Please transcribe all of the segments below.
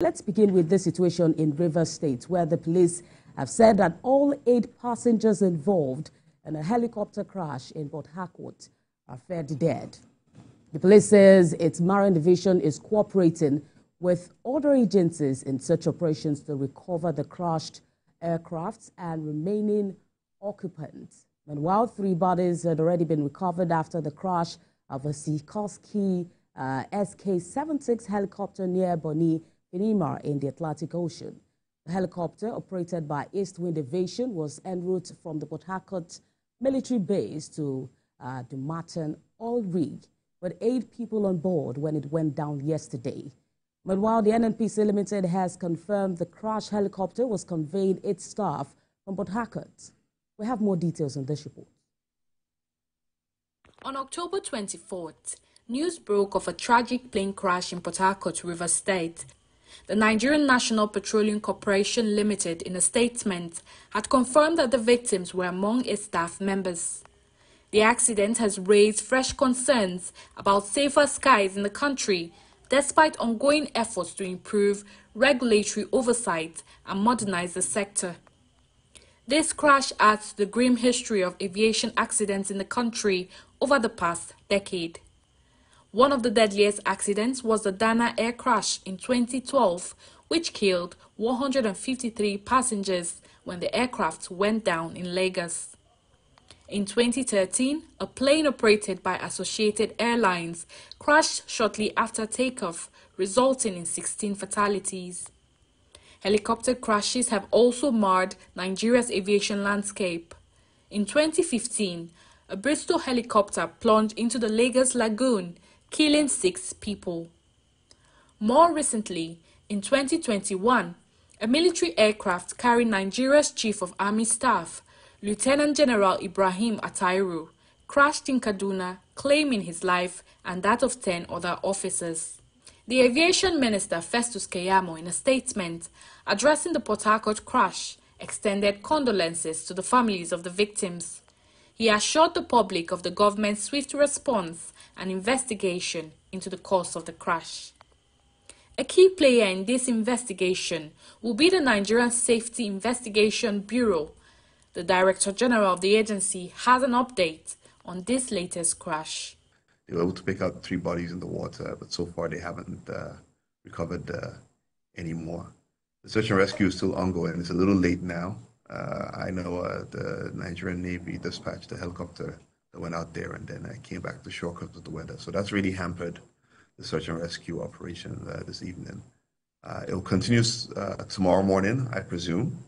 Let's begin with this situation in Rivers State, where the police have said that all 8 passengers involved in a helicopter crash in Port Harcourt are found dead. The police says its Marine Division is cooperating with other agencies in such operations to recover the crashed aircrafts and remaining occupants. Meanwhile, 3 bodies had already been recovered after the crash of a Sikorsky SK76 helicopter near Bonny Finima in the Atlantic Ocean. The helicopter, operated by East Wind Aviation, was en route from the Port Harcourt military base to the Martin oil rig, with 8 people on board when it went down yesterday. Meanwhile, the NNPC Limited has confirmed the crashed helicopter was conveying its staff from Port Harcourt. We have more details on this report. On October 24th, news broke of a tragic plane crash in Port Harcourt, Rivers State. The Nigerian National Petroleum Corporation Limited, in a statement, had confirmed that the victims were among its staff members. The accident has raised fresh concerns about safer skies in the country, despite ongoing efforts to improve regulatory oversight and modernize the sector. This crash adds to the grim history of aviation accidents in the country over the past decade. One of the deadliest accidents was the Dana air crash in 2012, which killed 153 passengers when the aircraft went down in Lagos. In 2013, a plane operated by Associated Airlines crashed shortly after takeoff, resulting in 16 fatalities. Helicopter crashes have also marred Nigeria's aviation landscape. In 2015, a Bristol helicopter plunged into the Lagos Lagoon, killing 6 people. More recently, in 2021, a military aircraft carrying Nigeria's Chief of Army Staff, Lieutenant General Ibrahim Attairu, crashed in Kaduna, claiming his life and that of 10 other officers. The Aviation Minister Festus Keyamo, in a statement addressing the Port Harcourt crash, extended condolences to the families of the victims. He assured the public of the government's swift response and investigation into the cause of the crash. A key player in this investigation will be the Nigerian Safety Investigation Bureau. The Director General of the agency has an update on this latest crash. They were able to pick out 3 bodies in the water, but so far they haven't recovered any more. The search and rescue is still ongoing. It's a little late now. I know the Nigerian Navy dispatched a helicopter that went out there and then came back to shore because of the weather. So that's really hampered the search and rescue operation this evening. It will continue tomorrow morning, I presume,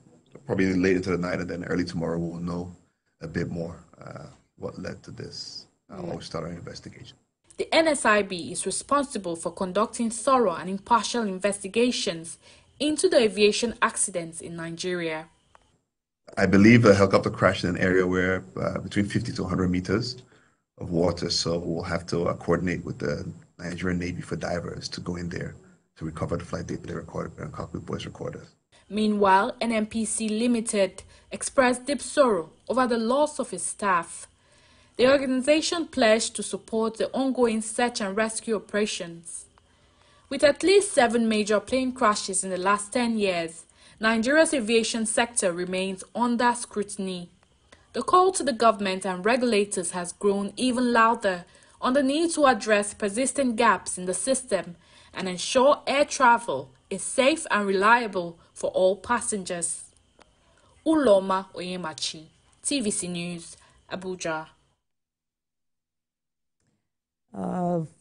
probably late into the night, and then early tomorrow we'll know a bit more what led to this. We'll start our investigation. The NSIB is responsible for conducting thorough and impartial investigations into the aviation accidents in Nigeria. I believe a helicopter crashed in an area where between 50 to 100 meters of water, so we'll have to coordinate with the Nigerian Navy for divers to go in there to recover the flight data they recorded and cockpit voice recorders. Meanwhile, NNPC Limited expressed deep sorrow over the loss of its staff. The organization pledged to support the ongoing search and rescue operations. With at least 7 major plane crashes in the last 10 years, Nigeria's aviation sector remains under scrutiny. The call to the government and regulators has grown even louder on the need to address persistent gaps in the system and ensure air travel is safe and reliable for all passengers. Uloma Oyemachi, TVC News, Abuja.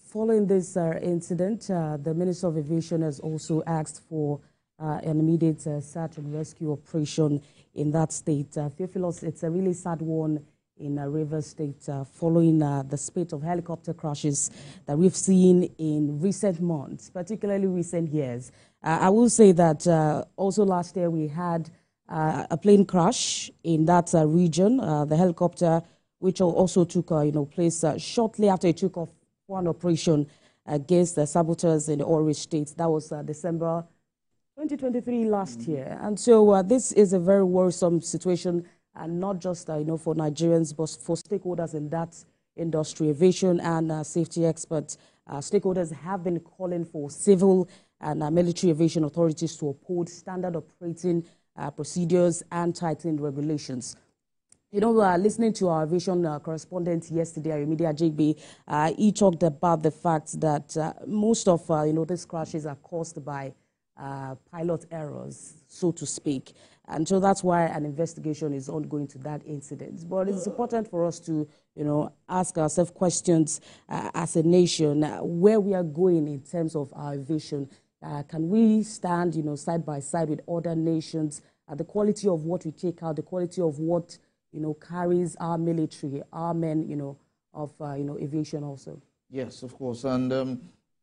Following this incident, the Minister of Aviation has also asked for an immediate search and rescue operation in that state. Theophilus, it's a really sad one in Rivers State following the spate of helicopter crashes that we've seen in recent months, particularly recent years. I will say that also last year we had a plane crash in that region. The helicopter, which also took place shortly after it took off for an operation against the saboteurs in the Orange State. That was December 2023 last year. And so this is a very worrisome situation, and not just for Nigerians, but for stakeholders in that industry. Aviation and safety experts, stakeholders have been calling for civil and military aviation authorities to uphold standard operating procedures and tightened regulations. You know, listening to our aviation correspondent yesterday, Ayomide Ajegbe, he talked about the fact that most of, these crashes are caused by pilot errors, so to speak. And so that's why an investigation is ongoing to that incident. But it's important for us to, ask ourselves questions as a nation, where we are going in terms of our aviation. Can we stand, side by side with other nations? The quality of what we take out, the quality of what, carries our military, our men, of, aviation also. Yes, of course. And,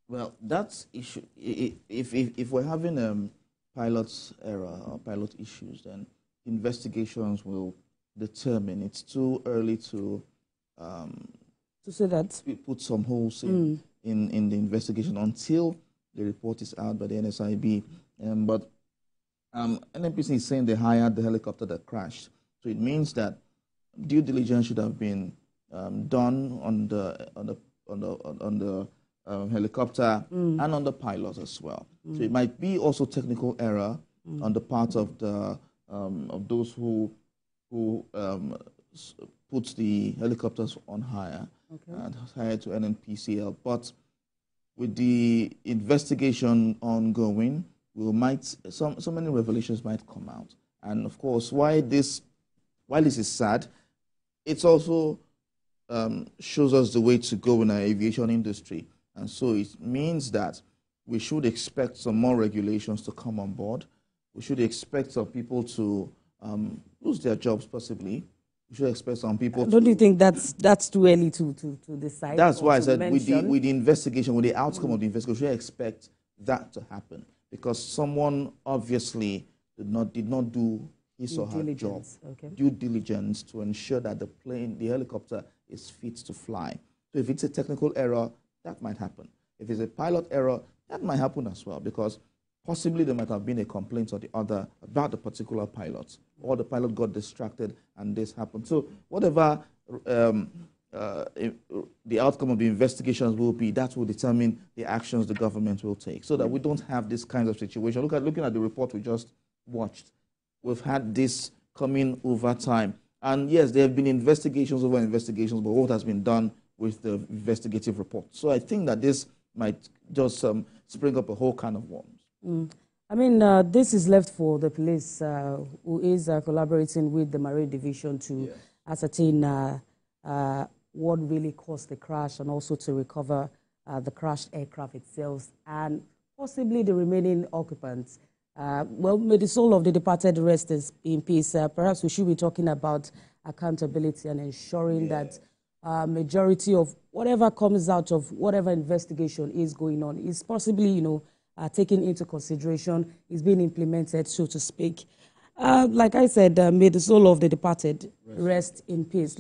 well, that's issue. If we're having pilot's error or pilot issues, then investigations will determine. It's too early to say that. Put some holes in the investigation until the report is out by the NSIB. But NNPC is saying they hired the helicopter that crashed. So it means that due diligence should have been done on the helicopter and on the pilot as well. So it might be also technical error on the part of the of those who put the helicopters on hire and hired to NNPCL. But with the investigation ongoing, so many revelations might come out. And of course, while this is sad, it also shows us the way to go in our aviation industry. And so it means that we should expect some more regulations to come on board. We should expect some people to lose their jobs possibly. We should expect some people Don't you think that's too early to decide? That's why I said with the investigation, with the outcome of the investigation, we should expect that to happen. Because someone obviously did not do his or her job, due diligence to ensure that the helicopter is fit to fly. So if it's a technical error, that might happen. If it's a pilot error, that might happen as well, because possibly there might have been a complaint or the other about the particular pilot, or the pilot got distracted and this happened. So whatever the outcome of the investigations will be, that will determine the actions the government will take, so that we don't have this kind of situation. Looking at the report we just watched, we've had this coming over time. And yes, there have been investigations over investigations, but what has been done with the investigative report? So I think that this might just spring up a whole can of worms. I mean, this is left for the police, who is collaborating with the Marine Division to ascertain what really caused the crash, and also to recover the crashed aircraft itself and possibly the remaining occupants. Well, may the soul of the departed rest in peace. Perhaps we should be talking about accountability and ensuring that majority of whatever comes out of whatever investigation is going on is possibly, taken into consideration, is being implemented, so to speak. Like I said, may the soul of the departed rest in peace.